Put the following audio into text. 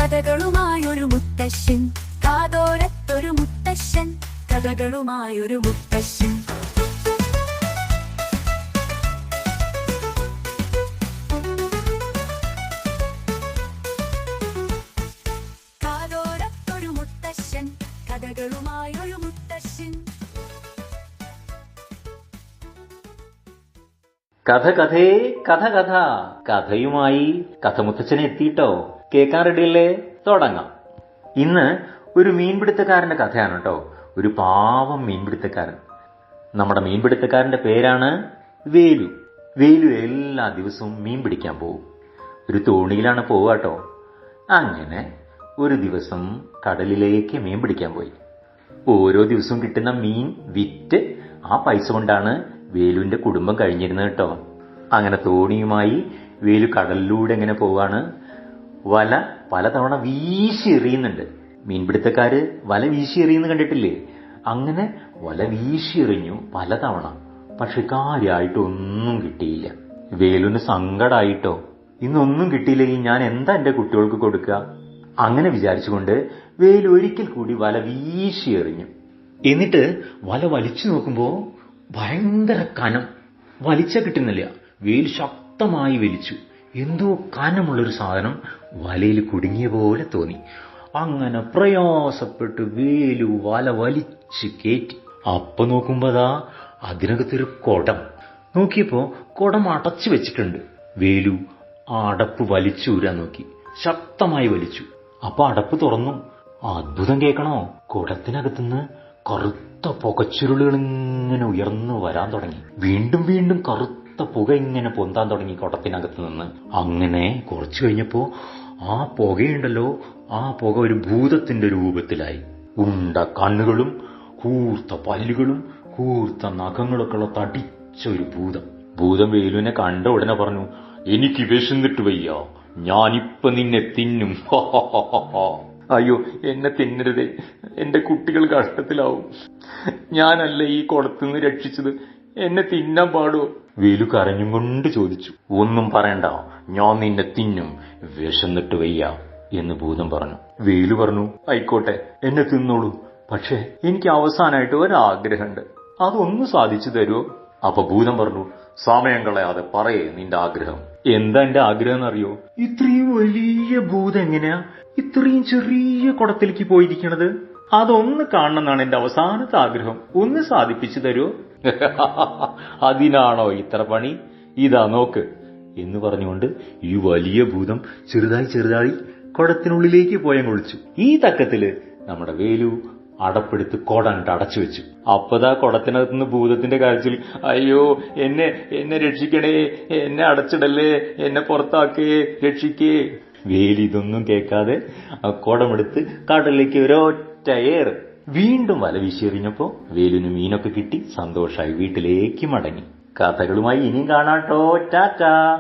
കഥകളുമായൊരു മുത്തശ്ശൻ, കാതോരത്തൊരു മുത്തശ്ശൻ, കഥകളുമായൊരു മുത്തശ്ശൻ. കാതോരത്തൊരു മുത്തശ്ശൻ, കഥകളുമായൊരു മുത്തശ്ശൻ. കഥ കഥേ കഥ കഥ കഥയുമായി കഥമുത്തച്ഛനെ എത്തിയിട്ടോ. കേൾക്കാൻ റെഡിയല്ലേ? തുടങ്ങാം. ഇന്ന് ഒരു മീൻപിടുത്തക്കാരന്റെ കഥയാണ് കേട്ടോ. ഒരു പാവം മീൻപിടുത്തക്കാരൻ. നമ്മുടെ മീൻപിടുത്തക്കാരന്റെ പേരാണ് വേലു. വേലു എല്ലാ ദിവസവും മീൻ പിടിക്കാൻ പോകും. ഒരു തോണിയിലാണ് പോവുക കേട്ടോ. അങ്ങനെ ഒരു ദിവസം കടലിലേക്ക് മീൻ പിടിക്കാൻ പോയി. ഓരോ ദിവസവും കിട്ടുന്ന മീൻ വിറ്റ് ആ പൈസ കൊണ്ടാണ് വേലുവിന്റെ കുടുംബം കഴിഞ്ഞിരുന്നത് കേട്ടോ. അങ്ങനെ തോണിയുമായി വേലു കടലിലൂടെ എങ്ങനെ പോവാണ്. വല പലതവണ വീശി എറിയുന്നുണ്ട്. മീൻപിടുത്തക്കാര് വല വീശി എറിയുന്ന കണ്ടിട്ടില്ലേ? അങ്ങനെ വല വീശി എറിഞ്ഞു പലതവണ. പക്ഷെ കാര്യമായിട്ടൊന്നും കിട്ടിയില്ല. വേലുവിന് സങ്കടമായിട്ടോ. ഇന്നൊന്നും കിട്ടിയില്ലെങ്കിൽ ഞാൻ എന്താ എന്റെ കുട്ടികൾക്ക് കൊടുക്കുക? അങ്ങനെ വിചാരിച്ചുകൊണ്ട് വേലു ഒരിക്കൽ കൂടി വല വീശി എറിഞ്ഞു. എന്നിട്ട് വല വലിച്ചു നോക്കുമ്പോ ഭയങ്കര കനം. വലിച്ച കിട്ടുന്നില്ല. വേലു ശക്തമായി വലിച്ചു. എന്തോ കനമുള്ളൊരു സാധനം വലയിൽ കുടുങ്ങിയ പോലെ തോന്നി. അങ്ങനെ പ്രയാസപ്പെട്ട് വേലു വല വലിച്ചു കയറ്റി. അപ്പൊ നോക്കുമ്പോതാ അതിനകത്തൊരു കുടം. നോക്കിയപ്പോ കുടം അടച്ചു വെച്ചിട്ടുണ്ട്. വേലു ആ അടപ്പ് വലിച്ചൂരാൻ നോക്കി. ശക്തമായി വലിച്ചു. അപ്പൊ അടപ്പ് തുറന്നു. അത്ഭുതം കേൾക്കണോ? കുടത്തിനകത്തുനിന്ന് കറുത്ത പുകച്ചുരുളുകൾ ഇങ്ങനെ ഉയർന്നു വരാൻ തുടങ്ങി. വീണ്ടും വീണ്ടും കറുത്ത പുക ഇങ്ങനെ പൊന്താൻ തുടങ്ങി കുടത്തിനകത്ത് നിന്ന്. അങ്ങനെ കുറച്ചു കഴിഞ്ഞപ്പോ ആ പുകയുണ്ടല്ലോ, ആ പുക ഒരു ഭൂതത്തിന്റെ രൂപത്തിലായി. ഉണ്ട കണ്ണുകളും കൂർത്ത പല്ലുകളും കൂർത്ത നഖങ്ങളൊക്കെ ഉള്ള തടിച്ച ഒരു ഭൂതം. ഭൂതം വേലുവിനെ കണ്ട ഉടനെ പറഞ്ഞു, എനിക്ക് വിശന്നിട്ട് വയ്യ, ഞാനിപ്പൊ നിന്നെ തിന്നും. അയ്യോ, എന്നെ തിന്നരുതേ, എന്റെ കുട്ടികൾ കഷ്ടത്തിലാവും. ഞാനല്ല ഈ കുടത്തുനിന്ന് രക്ഷിച്ചത്, എന്നെ തിന്നാൻ പാടോ? വേലു കരഞ്ഞും കൊണ്ട് ചോദിച്ചു. ഒന്നും പറയണ്ട, ഞാൻ നിന്നെ തിന്നും, വിശന്നിട്ട് വയ്യ എന്ന് ഭൂതം പറഞ്ഞു. വേലു പറഞ്ഞു, ആയിക്കോട്ടെ, എന്നെ തിന്നോളൂ. പക്ഷെ എനിക്ക് അവസാനമായിട്ട് ഒരാഗ്രഹമുണ്ട്, അതൊന്ന് സാധിച്ചു തരുമോ? അപ്പൊ ഭൂതം പറഞ്ഞു, സമയം കളയാതെ പറയേ നിന്റെ ആഗ്രഹം. എന്താ എന്റെ ആഗ്രഹം എന്നറിയോ? ഇത്രയും വലിയ ഭൂതം എങ്ങനെയാ ഇത്രയും ചെറിയ കുടത്തിലേക്ക് പോയിരിക്കണത്? അതൊന്ന് കാണണമെന്നാണ് എന്റെ അവസാനത്തെ ആഗ്രഹം. ഒന്ന് സാധിപ്പിച്ചു തരുമോ? അതിനാണോ ഇത്ര പണി? ഇതാ നോക്ക് എന്ന് പറഞ്ഞുകൊണ്ട് ഈ വലിയ ഭൂതം ചെറുതായി കുടത്തിനുള്ളിലേക്ക് പോയങ്ങൊളിച്ചു. ഈ തക്കത്തില് നമ്മുടെ വേലു അടപ്പെടുത്ത് കുടന്നിട്ട് അടച്ചു വെച്ചു. അപ്പതാ കുടത്തിനകത്തുനിന്ന് ഭൂതത്തിന്റെ കരച്ചിൽ, അയ്യോ എന്നെ രക്ഷിക്കണേ, എന്നെ അടച്ചിടല്ലേ, എന്നെ പുറത്താക്കേ, രക്ഷിക്കേ. വേലി ഇതൊന്നും കേൾക്കാതെ ആ കുടമെടുത്ത് കടലിലേക്ക് ഒരൊറ്റ ഏറ്. വീണ്ടും വല വീശിയെറിഞ്ഞപ്പോ വേലുവിന് മീനൊക്കെ കിട്ടി. സന്തോഷമായി വീട്ടിലേക്ക് മടങ്ങി. കഥകളുമായി ഇനിയും കാണാട്ടോ. ടാറ്റാ.